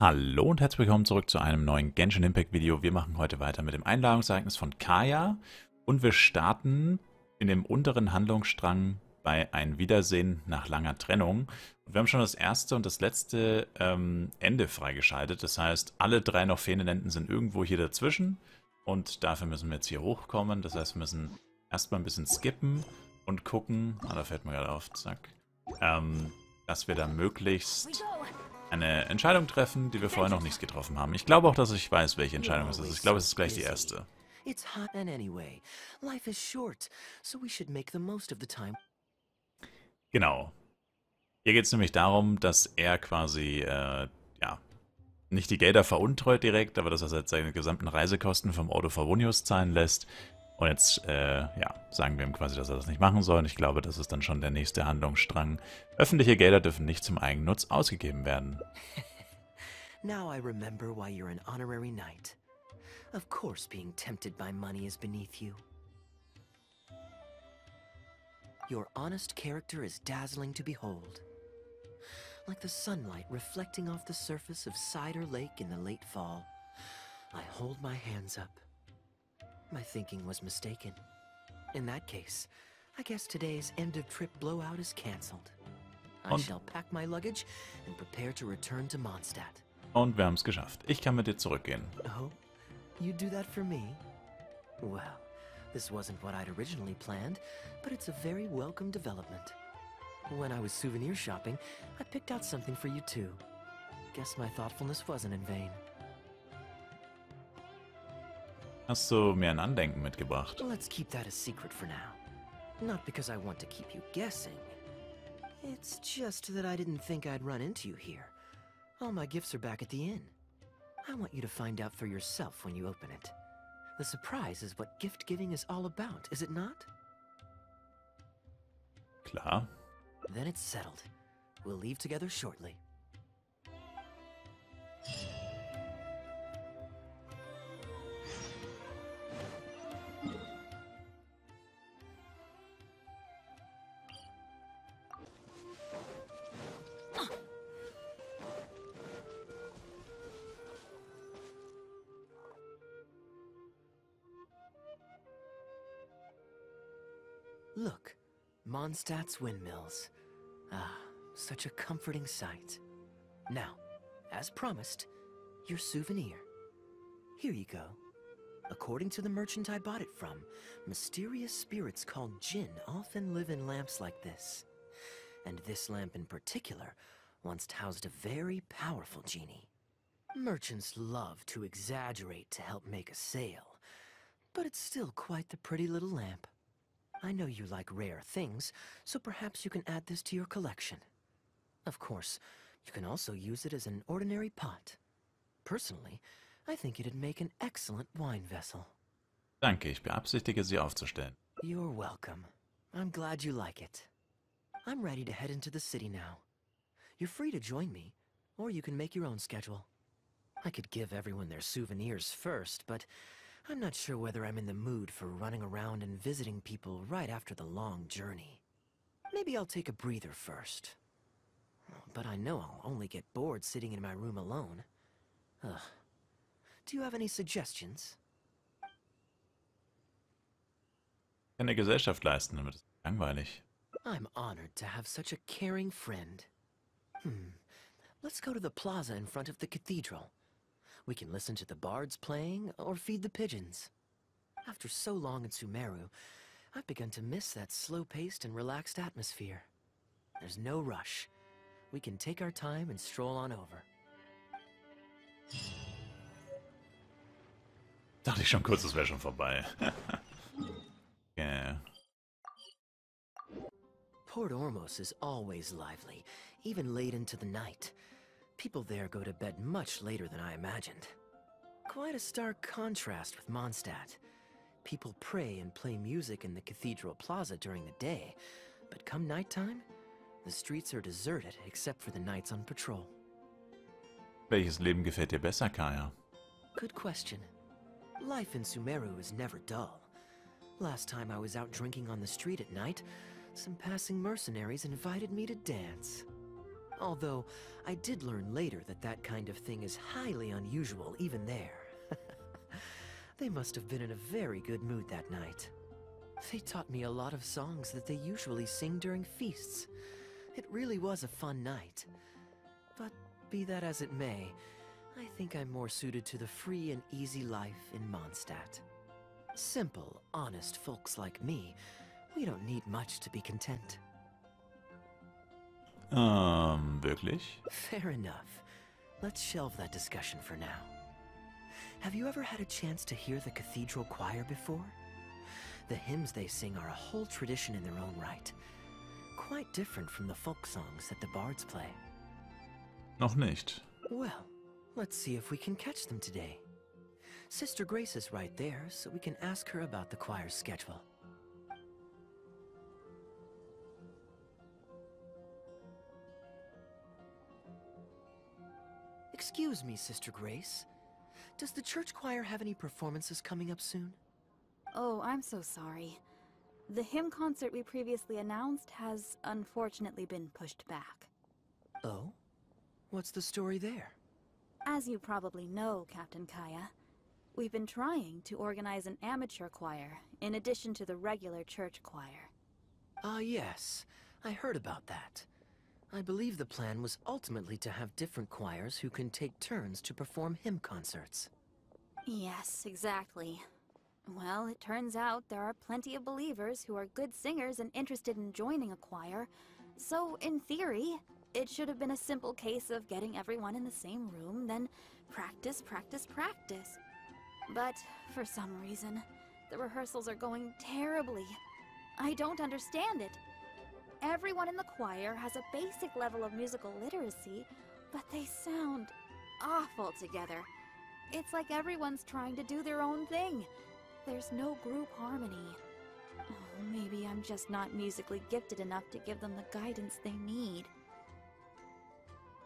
Hallo und herzlich willkommen zurück zu einem neuen Genshin Impact Video. Wir machen heute weiter mit dem Einladungsereignis von Kaeya und wir starten in dem unteren Handlungsstrang bei ein Wiedersehen nach langer Trennung. Und wir haben schon das erste und das letzte Ende freigeschaltet. Das heißt, alle drei noch fehlenden Enden sind irgendwo hier dazwischen und dafür müssen wir jetzt hier hochkommen. Das heißt, wir müssen erstmal ein bisschen skippen und gucken, da fällt mir gerade auf, zack, dass wir da möglichst eine Entscheidung treffen, die wir vorher noch nicht getroffen haben. Ich glaube auch, dass ich weiß, welche Entscheidung es ist. Ich glaube, es ist gleich die erste. Genau. Hier geht es nämlich darum, dass er quasi, ja, nicht die Gelder veruntreut direkt, aber dass er jetzt seine gesamten Reisekosten vom Ordo Favonius zahlen lässt. Und jetzt, ja, sagen wir ihm quasi, dass er das nicht machen soll. Und ich glaube, das ist dann schon der nächste Handlungsstrang. Öffentliche Gelder dürfen nicht zum Eigennutz ausgegeben werden. Now I remember why you're an honorary knight. Of course being tempted by money is beneath you. Your honest character is dazzling to behold. Like the sunlight reflecting off the surface of Cider Lake in the late fall, I hold my hands up. My thinking was mistaken. In that case, I guess today's end-of-trip blowout is cancelled. I shall pack my luggage and prepare to return to Mondstadt. Und wir haben es geschafft. Ich kann mit dir zurückgehen. Oh, you do that for me? Well, this wasn't what I'd originally planned, but it's a very welcome development. When I was souvenir shopping, I picked out something for you too. Guess my thoughtfulness wasn't in vain. Hast du mir ein Andenken mitgebracht? Let's keep that a secret for now. Not because I want to keep you guessing. It's just that I didn't think I'd run into you here. All my gifts are back at the inn. I want you to find out for yourself when you open it. The surprise is what gift giving is all about, is it not? Klar. Then it's settled. We'll leave together shortly. Look, Mondstadt's windmills. Ah, such a comforting sight. Now, as promised, your souvenir. Here you go. According to the merchant I bought it from, mysterious spirits called Jinn often live in lamps like this. And this lamp in particular once housed a very powerful genie. Merchants love to exaggerate to help make a sale, but it's still quite the pretty little lamp. I know you like rare things, so perhaps you can add this to your collection. Of course, you can also use it as an ordinary pot. Personally, I think it'd make an excellent wine vessel. Danke, ich beabsichtige, sie aufzustellen. You're welcome. I'm glad you like it. I'm ready to head into the city now. You're free to join me, or you can make your own schedule. I could give everyone their souvenirs first, but I'm not sure whether I'm in the mood for running around and visiting people right after the long journey. Maybe I'll take a breather first. But I know I'll only get bored sitting in my room alone. Ugh. Do you have any suggestions? Keine Gesellschaft leisten, damit ist langweilig. I'm honored to have such a caring friend. Let's go to the plaza in front of the cathedral. We can listen to the bards playing, or feed the pigeons. After so long in Sumeru, I've begun to miss that slow-paced and relaxed atmosphere. There's no rush. We can take our time and stroll on over. Dachte ich schon kurz, es wäre schon vorbei. Yeah. Port Ormos is always lively, even late into the night. People there go to bed much later than I imagined. Quite a stark contrast with Mondstadt. People pray and play music in the cathedral plaza during the day, but come nighttime, the streets are deserted except for the knights on patrol. Welches Leben gefällt dir besser, Kaeya? Good question. Life in Sumeru is never dull. Last time I was out drinking on the street at night, some passing mercenaries invited me to dance. Although, I did learn later that that kind of thing is highly unusual even there. They must have been in a very good mood that night. They taught me a lot of songs that they usually sing during feasts. It really was a fun night. But be that as it may, I think I'm more suited to the free and easy life in Mondstadt. Simple, honest folks like me, we don't need much to be content. Wirklich? Fair enough. Let's shelve that discussion for now. Have you ever had a chance to hear the cathedral choir before? The hymns they sing are a whole tradition in their own right. Quite different from the folk songs that the bards play. Noch nicht. Well, let's see if we can catch them today. Sister Grace is right there, so we can ask her about the choir's schedule. Excuse me, Sister Grace. Does the church choir have any performances coming up soon? Oh, I'm so sorry. The hymn concert we previously announced has unfortunately been pushed back. Oh? What's the story there? As you probably know, Captain Kaeya, we've been trying to organize an amateur choir in addition to the regular church choir. Ah, yes. I heard about that. I believe the plan was ultimately to have different choirs who can take turns to perform hymn concerts. Yes, exactly. Well, it turns out there are plenty of believers who are good singers and interested in joining a choir, so in theory, it should have been a simple case of getting everyone in the same room, then practice, practice, practice. But for some reason, the rehearsals are going terribly. I don't understand it. Everyone in the choir has a basic level of musical literacy, but they sound awful together. It's like everyone's trying to do their own thing. There's no group harmony. Oh, maybe I'm just not musically gifted enough to give them the guidance they need.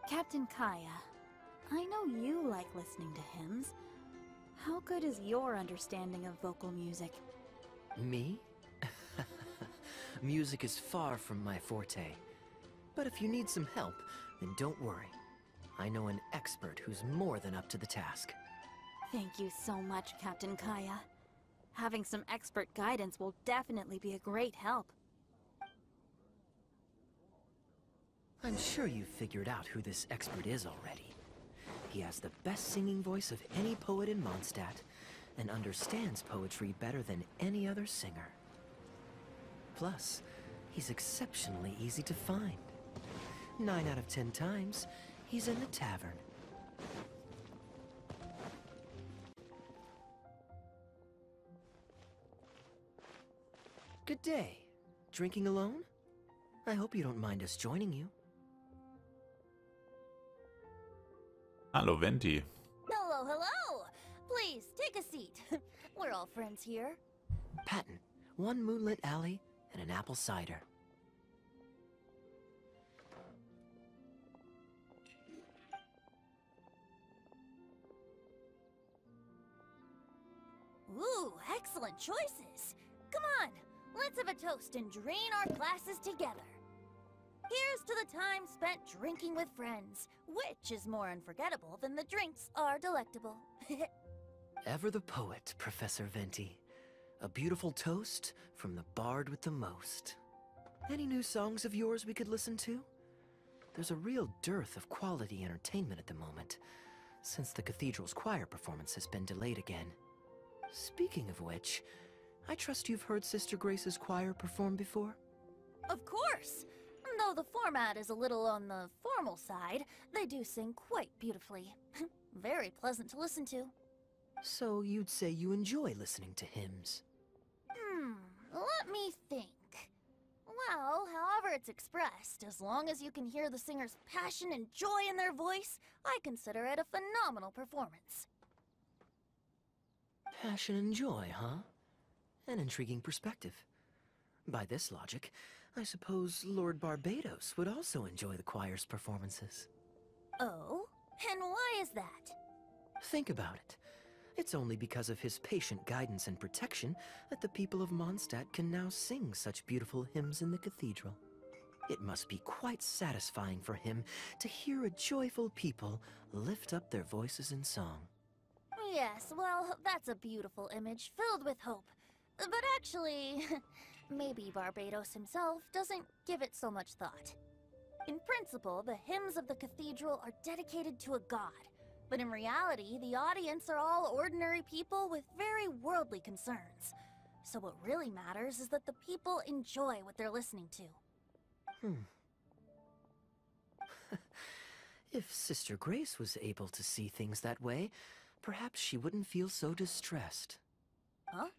Captain Kaeya, I know you like listening to hymns. How good is your understanding of vocal music? Me? Music is far from my forte. But if you need some help, then don't worry. I know an expert who's more than up to the task. Thank you so much, Captain Kaeya. Having some expert guidance will definitely be a great help. I'm sure you've figured out who this expert is already. He has the best singing voice of any poet in Mondstadt, and understands poetry better than any other singer. Plus, he's exceptionally easy to find. 9 out of 10 times, he's in the tavern. Good day. Drinking alone? I hope you don't mind us joining you. Hallo, Venti. Hello, hello! Please, take a seat. We're all friends here. Patton, 1 moonlit alley and an apple cider. Ooh, excellent choices. Come on, let's have a toast and drain our glasses together. Here's to the time spent drinking with friends, which is more unforgettable than the drinks are delectable. Ever the poet, Professor Venti. A beautiful toast from the bard with the most. Any new songs of yours we could listen to? There's a real dearth of quality entertainment at the moment, since the cathedral's choir performance has been delayed again. Speaking of which, I trust you've heard Sister Grace's choir perform before? Of course! Though the format is a little on the formal side, they do sing quite beautifully. Very pleasant to listen to. So you'd say you enjoy listening to hymns? Let me think. Well, however it's expressed, as long as you can hear the singer's passion and joy in their voice, I consider it a phenomenal performance. Passion and joy, huh? An intriguing perspective. By this logic, I suppose Lord Barbados would also enjoy the choir's performances. Oh? And why is that? Think about it. It's only because of his patient guidance and protection that the people of Mondstadt can now sing such beautiful hymns in the cathedral. It must be quite satisfying for him to hear a joyful people lift up their voices in song. Yes, well, that's a beautiful image filled with hope. But actually, maybe Barbados himself doesn't give it so much thought. In principle, the hymns of the cathedral are dedicated to a god. But in reality, the audience are all ordinary people with very worldly concerns. So what really matters is that the people enjoy what they're listening to. If Sister Grace was able to see things that way, perhaps she wouldn't feel so distressed. Huh?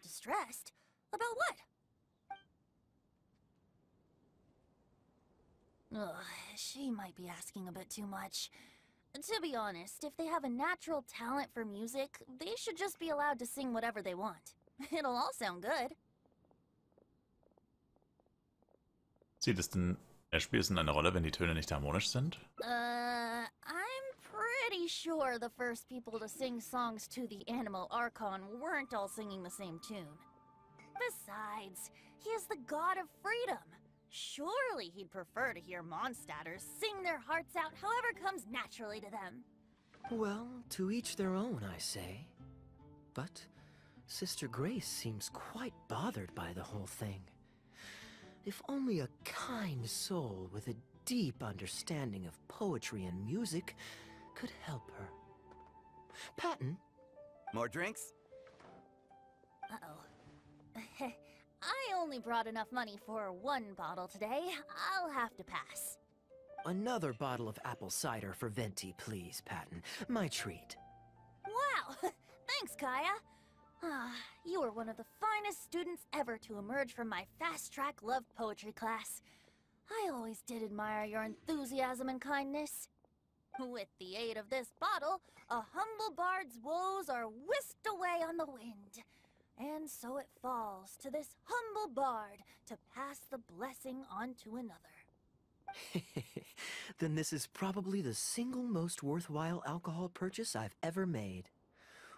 Distressed? About what? Ugh, she might be asking a bit too much. To be honest, if they have a natural talent for music, they should just be allowed to sing whatever they want. It'll all sound good. Sieht es denn, spielt es denn eine Rolle, wenn die Töne nicht harmonisch sind? I'm pretty sure the first people to sing songs to the animal Archon weren't all singing the same tune. Besides, he is the god of freedom. Surely he'd prefer to hear Mondstadters sing their hearts out however comes naturally to them. Well, to each their own, I say. But Sister Grace seems quite bothered by the whole thing. If only a kind soul with a deep understanding of poetry and music could help her. Patton? More drinks? Uh-oh. I only brought enough money for one bottle today. I'll have to pass. Another bottle of apple cider for Venti, please, Patton. My treat. Wow! Thanks, Kaeya. You are one of the finest students ever to emerge from my fast-track love poetry class. I always did admire your enthusiasm and kindness. With the aid of this bottle, a humble bard's woes are whisked away on the wind. And so it falls to this humble bard to pass the blessing on to another. Then this is probably the single most worthwhile alcohol purchase I've ever made.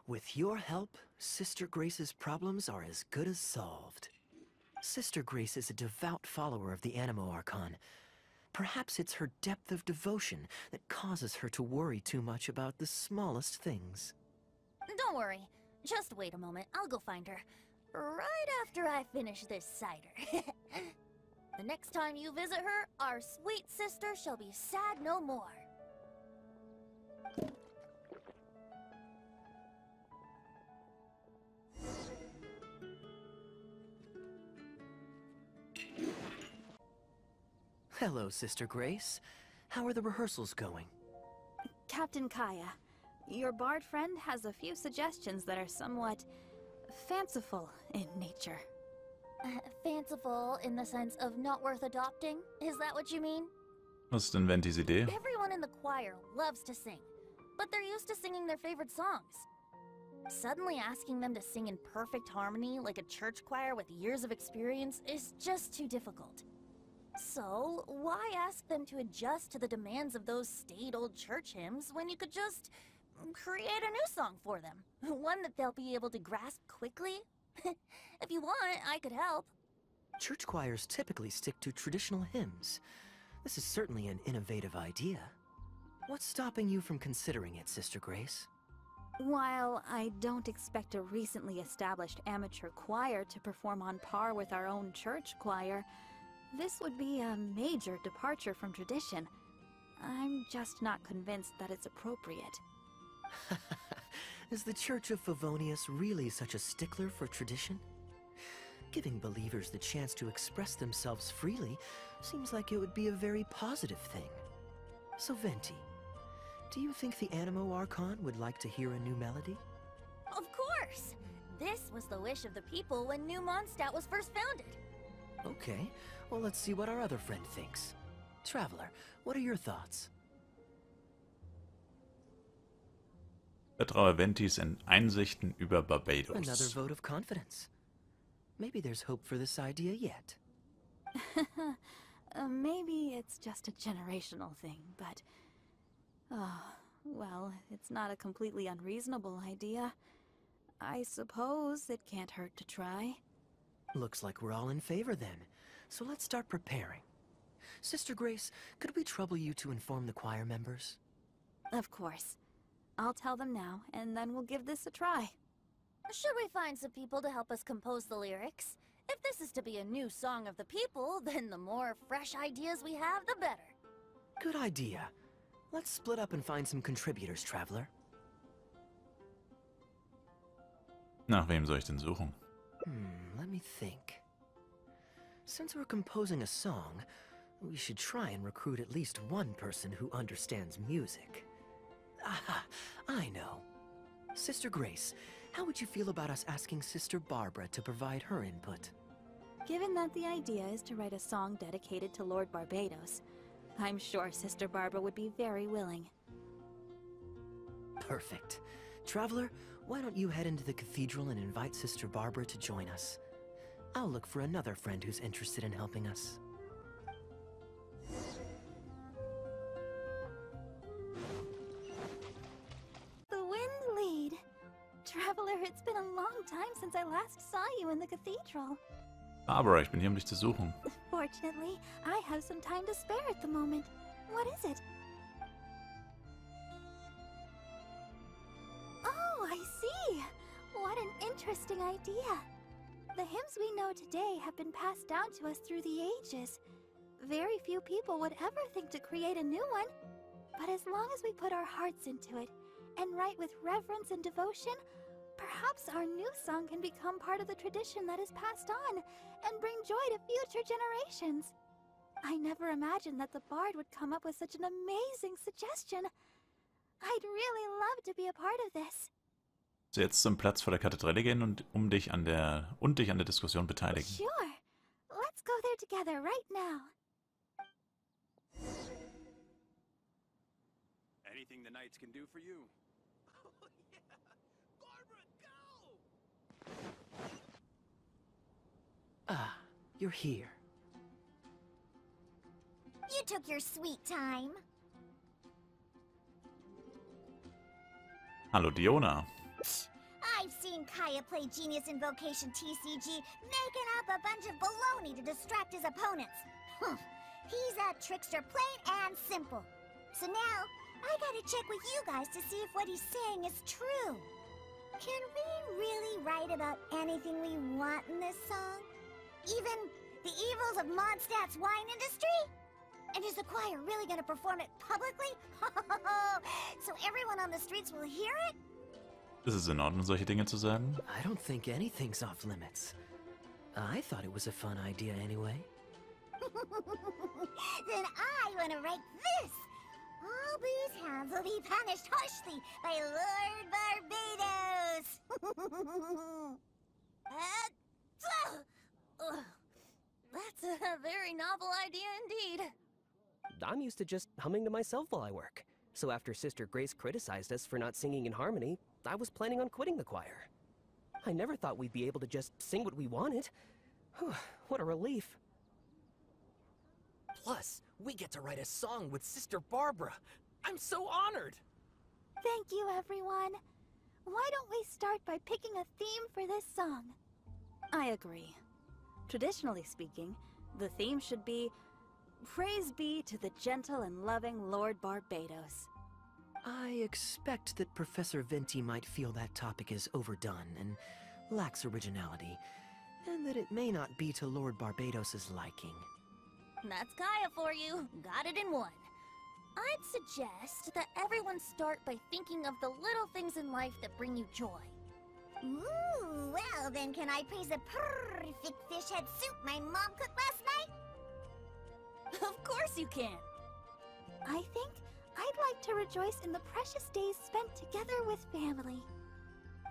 With your help, Sister Grace's problems are as good as solved. Sister Grace is a devout follower of the Animo Archon. Perhaps it's her depth of devotion that causes her to worry too much about the smallest things. Don't worry. Just wait a moment. I'll go find her. Right after I finish this cider. The next time you visit her, our sweet sister shall be sad no more. Hello, Sister Grace. How are the rehearsals going? Captain Kaeya, your bard friend has a few suggestions that are somewhat fanciful in nature. Fanciful in the sense of not worth adopting? Is that what you mean? Was ist denn Ventis Idee? Everyone in the choir loves to sing, but they're used to singing their favorite songs. Suddenly asking them to sing in perfect harmony like a church choir with years of experience is just too difficult. So, why ask them to adjust to the demands of those staid old church hymns when you could just create a new song for them? One that they'll be able to grasp quickly? If you want, I could help. Church choirs typically stick to traditional hymns. This is certainly an innovative idea. What's stopping you from considering it, Sister Grace? While I don't expect a recently established amateur choir to perform on par with our own church choir, this would be a major departure from tradition. I'm just not convinced that it's appropriate. Is the Church of Favonius really such a stickler for tradition? Giving believers the chance to express themselves freely seems like it would be a very positive thing. So Venti, do you think the Animo Archon would like to hear a new melody? Of course! This was the wish of the people when New Mondstadt was first founded. Okay, well let's see what our other friend thinks. Traveler, what are your thoughts? Vertraue Ventis in Einsichten über Barbados. Another vote of confidence. Maybe there's hope for this idea yet. Maybe it's just a generational thing, but... well, it's not a completely unreasonable idea. I suppose it can't hurt to try. Looks like we're all in favor then, so let's start preparing. Sister Grace, could we trouble you to inform the choir members? Of course. I'll tell them now, and then we'll give this a try. Should we find some people to help us compose the lyrics? If this is to be a new song of the people, then the more fresh ideas we have, the better. Good idea. Let's split up and find some contributors, Traveler. Nach wem soll ich denn suchen? Let me think. Since we're composing a song, we should try and recruit at least one person who understands music. Aha, I know. Sister Grace, how would you feel about us asking Sister Barbara to provide her input? Given that the idea is to write a song dedicated to Lord Barbados, I'm sure Sister Barbara would be very willing. Perfect. Traveler, why don't you head into the cathedral and invite Sister Barbara to join us? I'll look for another friend who's interested in helping us. The wind lead. Traveler, it's been a long time since I last saw you in the cathedral. Barbara, ich bin hier, um dich zu suchen. Fortunately, I have some time to spare at the moment. What is it? Oh, I see! What an interesting idea. The hymns we know today have been passed down to us through the ages. Very few people would ever think to create a new one. But as long as we put our hearts into it, and write with reverence and devotion, perhaps our new song can become part of the tradition that is passed on, and bring joy to future generations. I never imagined that the Bard would come up with such an amazing suggestion. I'd really love to be a part of this. So, jetzt zum Platz vor der Kathedrale gehen und dich an der Diskussion beteiligen. Sure. Let's go there together right now. Anything the knights can do for you. Oh, yeah! Barbara, go! Ah, you're here. You took your sweet time. Hallo Diona. I've seen Kaeya play Genius Invocation TCG, making up a bunch of baloney to distract his opponents. He's a trickster, plain and simple. So now, I gotta check with you guys to see if what he's saying is true. Can we really write about anything we want in this song? Even the evils of Mondstadt's wine industry? And is the choir really gonna perform it publicly? So everyone on the streets will hear it? Ist es in Ordnung, solche Dinge zu sagen? I don't think anything's off limits. I thought it was a fun idea anyway. Then I want to write this. All booze hounds will be punished harshly by Lord Barbados. That's a very novel idea indeed. I'm used to just humming to myself while I work. So after Sister Grace criticized us for not singing in harmony, I was planning on quitting the choir. I never thought we'd be able to just sing what we wanted. What a relief. Plus, we get to write a song with Sister Barbara. I'm so honored! Thank you, everyone. Why don't we start by picking a theme for this song? I agree. Traditionally speaking, the theme should be Praise be to the gentle and loving Lord Barbados. I expect that Professor Venti might feel that topic is overdone and lacks originality, and that it may not be to Lord Barbados's liking. That's Kaeya for you. Got it in one. I'd suggest that everyone start by thinking of the little things in life that bring you joy. Ooh, well then can I praise the perfect fish head soup my mom cooked last night? Of course you can. I think I'd like to rejoice in the precious days spent together with family.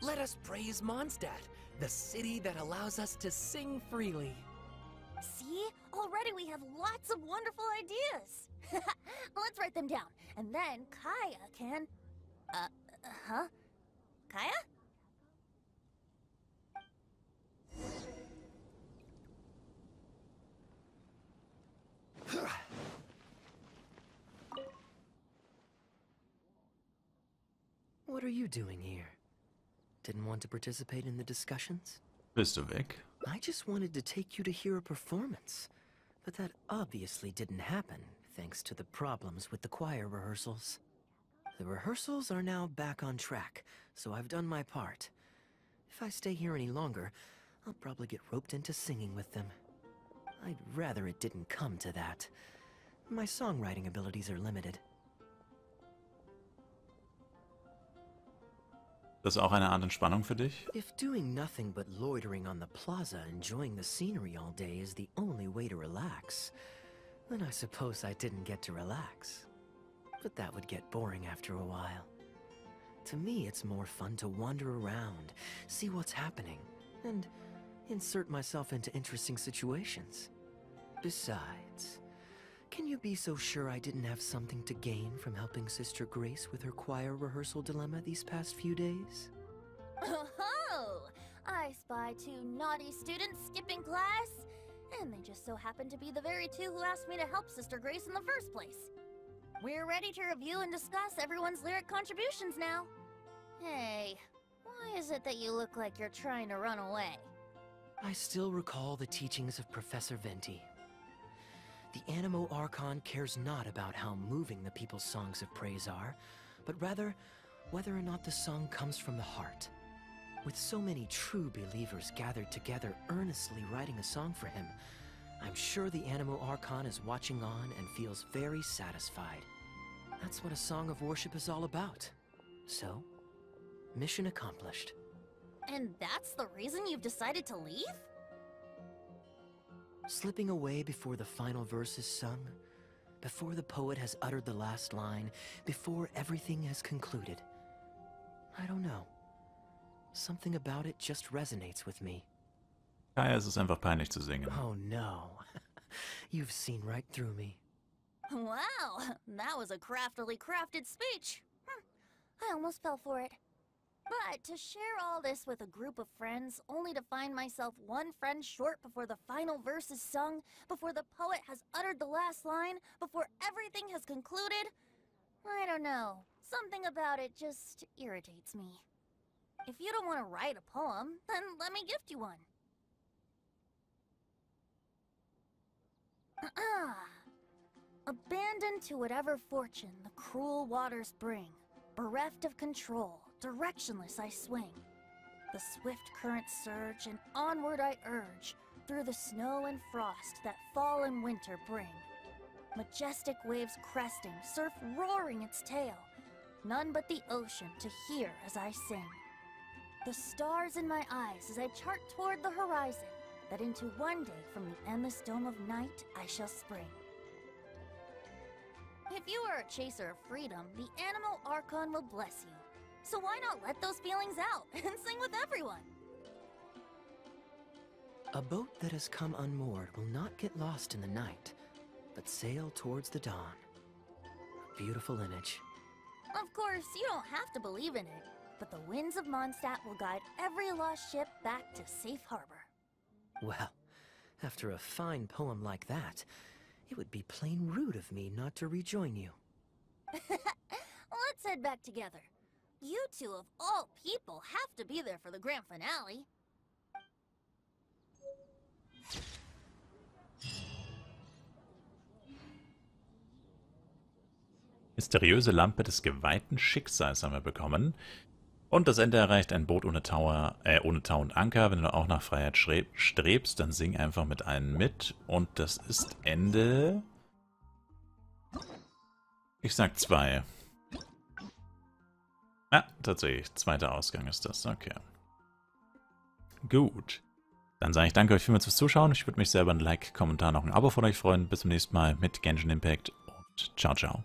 Let us praise Mondstadt, the city that allows us to sing freely. See? Already we have lots of wonderful ideas. Let's write them down, and then Kaeya can... Kaeya? What are you doing here? Didn't want to participate in the discussions? Bist du weg? I just wanted to take you to hear a performance. But that obviously didn't happen, thanks to the problems with the choir rehearsals. The rehearsals are now back on track, so I've done my part. If I stay here any longer, I'll probably get roped into singing with them. I'd rather it didn't come to that. My songwriting abilities are limited. Das ist auch eine Art Entspannung für dich? If doing nothing but loitering on the plaza enjoying the scenery all day is the only way to relax, then I suppose I didn't get to relax. But that would get boring after a while. To me, it's more fun to wander around, see what's happening, and insert myself into interesting situations. Besides, can you be so sure I didn't have something to gain from helping Sister Grace with her choir rehearsal dilemma these past few days? Oh, I spy 2 naughty students skipping class, and they just so happen to be the very 2 who asked me to help Sister Grace in the first place. We're ready to review and discuss everyone's lyric contributions now. Hey, why is it that you look like you're trying to run away? I still recall the teachings of Professor Venti. The Animo Archon cares not about how moving the people's songs of praise are, but rather whether or not the song comes from the heart. With so many true believers gathered together earnestly writing a song for him, I'm sure the Animo Archon is watching on and feels very satisfied. That's what a song of worship is all about. So, mission accomplished. And that's the reason you've decided to leave? Slipping away before the final verse is sung, before the poet has uttered the last line, before everything has concluded. I don't know. Something about it just resonates with me. Kaeya, es ist einfach peinlich zu singen. Oh no. You've seen right through me. Wow, that was a craftily crafted speech. I almost fell for it. But to share all this with a group of friends, only to find myself 1 friend short before the final verse is sung, before the poet has uttered the last line, before everything has concluded, I don't know. Something about it just irritates me. If you don't want to write a poem, then let me gift you one. Abandoned to whatever fortune the cruel waters bring, bereft of control, directionless I swing. The swift currents surge, and onward I urge, through the snow and frost that fall and winter bring. Majestic waves cresting, surf roaring its tail, none but the ocean to hear as I sing. The stars in my eyes as I chart toward the horizon, that into one day from the endless dome of night I shall spring. If you are a chaser of freedom, the Animo Archon will bless you. So why not let those feelings out and sing with everyone? A boat that has come unmoored will not get lost in the night, but sail towards the dawn. A beautiful image. Of course, you don't have to believe in it, but the winds of Mondstadt will guide every lost ship back to safe harbor. Well, after a fine poem like that, it would be plain rude of me not to rejoin you. Let's head back together. You 2 of all people have to be there for the grand finale. Mysteriöse Lampe des geweihten Schicksals haben wir bekommen. Und das Ende erreicht ein Boot ohne Tau und Anker. Wenn du auch nach Freiheit strebst, dann sing einfach mit allen mit. Und das ist Ende... Ich sag 2. Ah, tatsächlich. 2. Ausgang ist das. Okay. Gut. Dann sage ich danke euch vielmals fürs Zuschauen. Ich würde mich selber ein Like, Kommentar, noch ein Abo von euch freuen. Bis zum nächsten Mal mit Genshin Impact und ciao, ciao.